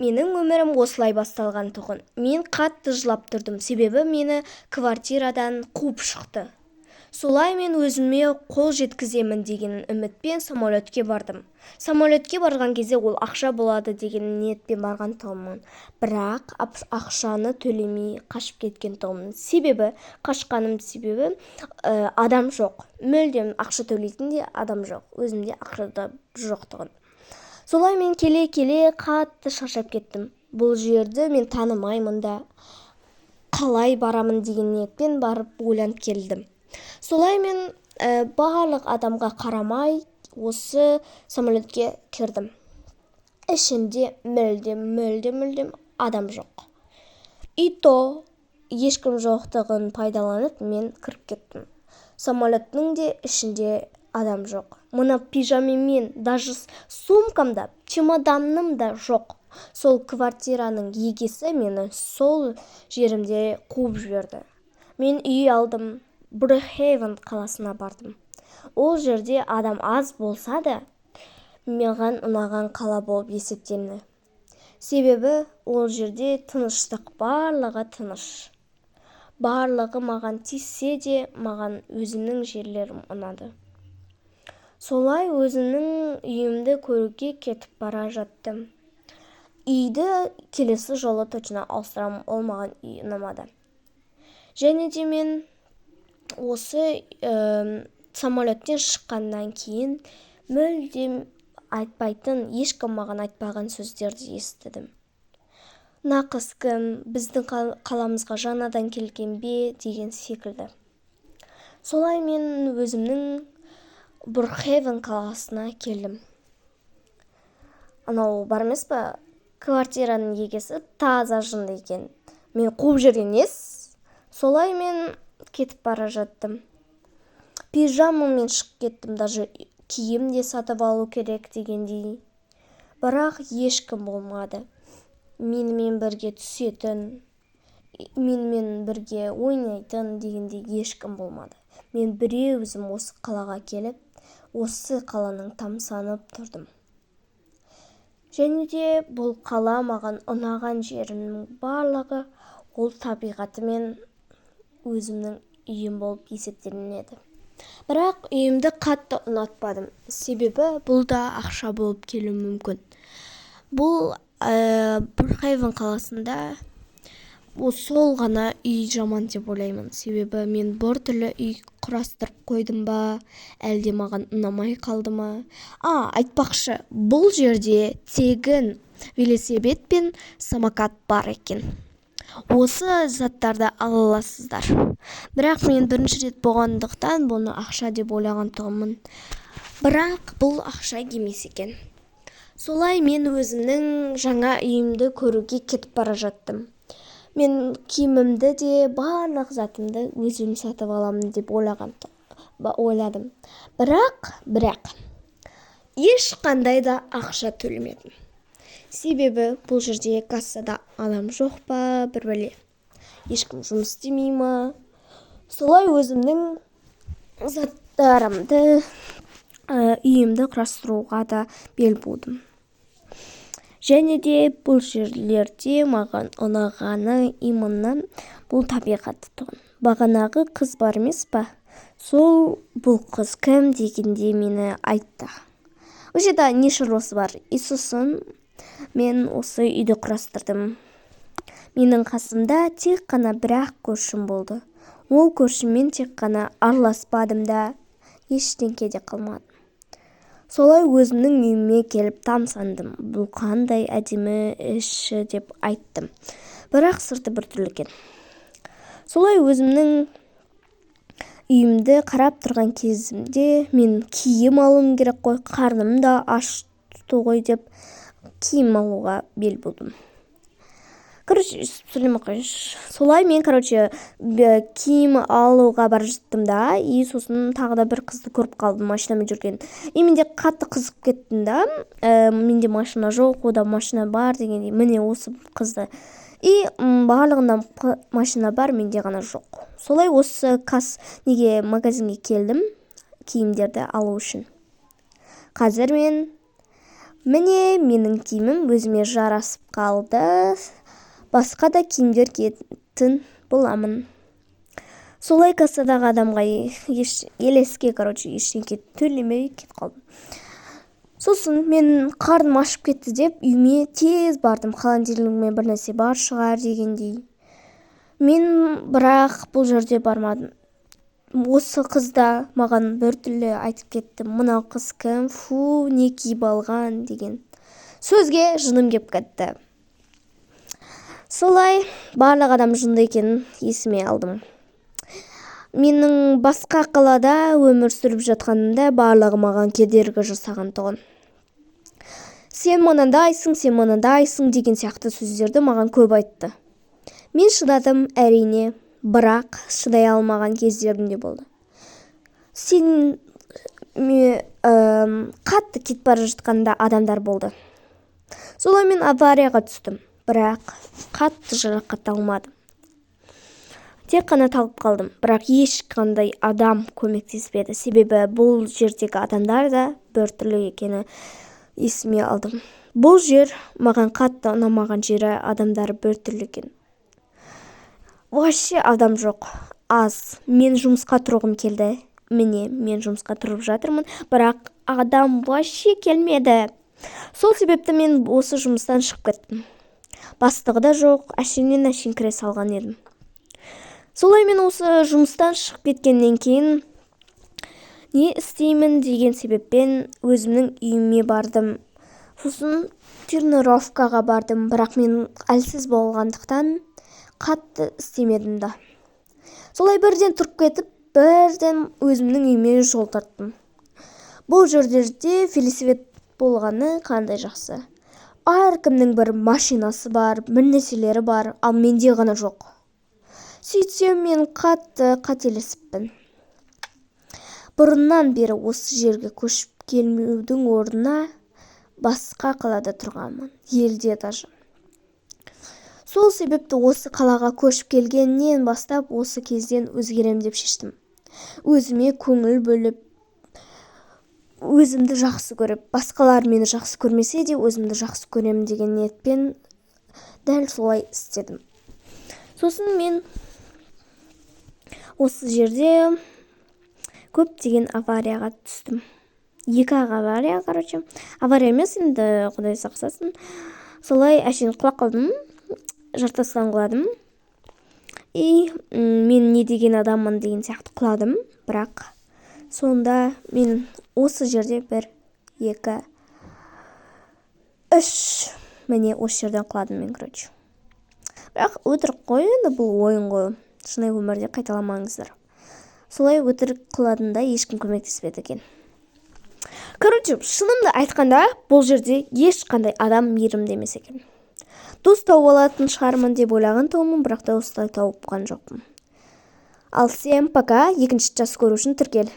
Менің өмірім осылай басталған тұғын. Мен қатты жылап тұрдым, себебі мені квартирадан қуып шықты. Солай мен өзіме қол жеткіземін деген үмітпен самолетке бардым. Самолетке барған кезде ол ақша болады деген ниетпен барған тұғымын. Бірақ ақшаны төлемей қашып кеткен тұғымын. Себебі қашқаным себебі адам жоқ. Мүлдем ақша төлейтін де адам жоқ. Өзімде ақша да жоқ тұғын. Солай мен келе-келе қатты шаршап кеттім. Бұл жерді мен танымаймын да, қалай барамын деген ниетпен барып ойланып келдім. Солай мен барлық адамға қарамай осы самолетке кірдім. Ішінде мүлдем адам жоқ. И то ешкім жоқтығын пайдаланып мен кіріп кеттім. Самолеттің де ішінде адам жоқ. Мына пижамамен, даже сумкамда, чемоданым да жоқ. Сол квартираның егесі мені сол жерімде қуып жіберді. Мен үй алдым, Брюхейвен қаласына бардым. Ол жерде адам аз болса да, маған ұнаған қала болып есептелді. Себебі ол жерде тыныштық, барлығы тыныш. Барлығы маған тисе де, маған өзімнің жерлерім ұнады. Солай өзімнің үйімді көруге кетіп бара жаттым. Үйді келесі жолы точно ауыстырам, ол маған үй ұнамады. Және де мен осы самолеттен шыққаннан кейін мүлдем айтпайтын, ешкім маған айтпаған сөздерді естідім. Нақыс кім, біздің қаламызға жаңадан келген бе деген секілді. Солай мен өзімнің Брюхейвен қаласына келдім. Анау бар емес па, квартираның егесі таза жынды екен. Мен қуып жүрген ес. Солай мен кетіп бара жаттым. Пижамамен шығып кеттім, даже киім де сатып алу керек дегендей. Бірақ ешкім болмады. Менімен бірге түсетін, менімен бірге ойнайтын дегендей ешкім болмады. Мен біреу өзім осы қалаға келіп, осы қаланың тамсанып тұрдым. Және де бұл қала маған ұнаған жерінің барлығы ол табиғаты мен өзімнің үйім болып есептелінеді. Бірақ үйімді қатты ұнатпадым, себебі бұл да ақша болып келуі мүмкін. Бұл Брюхейвен қаласында сол ғана үй жаман деп ойлаймын, себебі мен бір түрлі үй құрастырып қойдым ба, әлде маған ұнамай қалды ма? Айтпақшы, бұл жерде тегін велосипед пен самокат бар екен. Осы заттарды ала аласыздар. Бірақ мен бірінші рет болғандықтан бұны ақша деп ойлаған тұғымын. Бірақ бұл ақша емес екен. Солай мен өзімнің жаңа үйімді көруге кетіп бара жаттым. Мен киімімді де барлық затымды өзім сатып аламын деп ойладым. Бірақ ешқандай да ақша төлемедім. Себебі бұл жерде кассада адам жоқ па, бір бәле. Ешкім жұмыс істемей ма? Солай өзімнің заттарымды, үйімді құрастыруға да бел будым. Және де бұл жерлерде маған ұнағаны именно бұл табиғаты тұғын. Бағанағы қыз бар емес па? Сол бұл қыз кім дегенде мені айтты. Ол жерде не шаруасы бар? Сосын мен осы үйді құрастырдым. Менің қасымда тек қана бірақ көршім болды. Ол көршіммен тек қана араласпадым да, ештеңке де қалмады. Солай өзімнің үйіме келіп тамсандым. Бұл қандай әдемі іші деп айттым. Бірақ сырты бір түрлі екен. Солай өзімнің үйімді қарап тұрған кезімде мен киім алуым керек қой, қарным да аш тұр ғой деп киім алуға бел будым. Солай мен киім алуға бар жаттым да, сосын тағы да бір қызды көріп қалдым машинамен жүрген. Менде қатты қызып кеттім да, менде машина жоқ, ода машина бар дегендей, міне осы қызды. Барлығында машина бар, менде ғана жоқ. Солай осы магазинге келдім киімдерді алу үшін. Қазір мен Міне менің киімім өзіме жарасып қалды. Басқа да киімдер киетін боламын. Солай кассадағы адамға елеске ештеңе төлемей кетіп қалдым. Сосын мен қарным ашып кетті деп үйіме тез бардым. Холодильнигіме бір нәрсе бар шығар дегендей. Мен бірақ бұл жерде бармадым. Осы қыз да маған біртүрлі айтып кетті. Мынау қыз кім? Фу, не киіп алған деген. Сөзге жыным кеп кетті. Солай барлық адам жынды екенін есіме алдым. Менің басқа қалада өмір сүріп жатқанымда барлығы маған кедергі жасаған тұғын. Сен мынандайсың деген сияқты сөздерді маған көп айтты. Мен шыдадым, әрине, бірақ шыдай алмаған кездерім де болды. Сен қатты кетіп бара жатқанда адамдар болды. Солай мен аварияға түстім, бірақ қатты жарақат алмадым. Тек қана талып қалдым, бірақ ешқандай адам көмектеспеді. Себебі бұл жердегі адамдар да біртүрлі екені есіме алдым. Бұл жер маған қатты ұнамаған жері, адамдар біртүрлі екен. Вообще адам жоқ, аз. Мен жұмысқа тұрғым келді. Міне, мен жұмысқа тұрып жатырмын, бірақ адам вообще келмеді. Сол себепті мен осы жұмыстан шығып кеттім. Бастығы да жоқ, әшейін кіре салған едім. Солай мен осы жұмыстан шығып кеткеннен кейін не істеймін деген себеппен өзімнің үйіме бардым. Сосын тренировкаға бардым, бірақ мен әлсіз болғандықтан қатты істемедім да. Солай бірден тұрып кетіп, бірден өзімнің үйіме жол тарттым. Бұл жерде велосипед болғаны қандай жақсы. Әркімнің бір машинасы бар, бір нәрселері бар, ал менде ғана жоқ. Сөйтсем мен қатты қателесіппін. Бұрыннан бері осы жерге көшіп келмеудің орнына басқа қалада тұрғанмын, елде даже. Сол себепті осы қалаға көшіп келгеннен бастап осы кезден өзгерем деп шештім. Өзіме көңіл бөліп, өзімді жақсы көріп, басқалар мені жақсы көрмесе де өзімді жақсы көрем деген ниетпен дәл солай істедім. Сосын мен осы жерде көптеген аварияға түстім. 2 авария, авария емес, енді Құдай сақтасын. Солай әшейін құлап қалдым, жартастан құладым. Мен не деген адаммын деген сияқты құладым, бірақ сонда мен осы жерде 1, 2, 3, міне осы жерден құладым мен, Бірақ өтірік қой, енді бұл ойын ғой. Шынайы өмірде қайталамаңыздар. Солай өтірік қыладында ешкім көмектеспеді екен. Шынымды айтқанда, бұл жерде ешқандай адам мейірімді емес екен. Дос тауып алатын шығармын деп ойлаған тұғымын, бірақ та осылай тауып жоқпын. Ал сен пока, екінші жас көру үшін тіркел.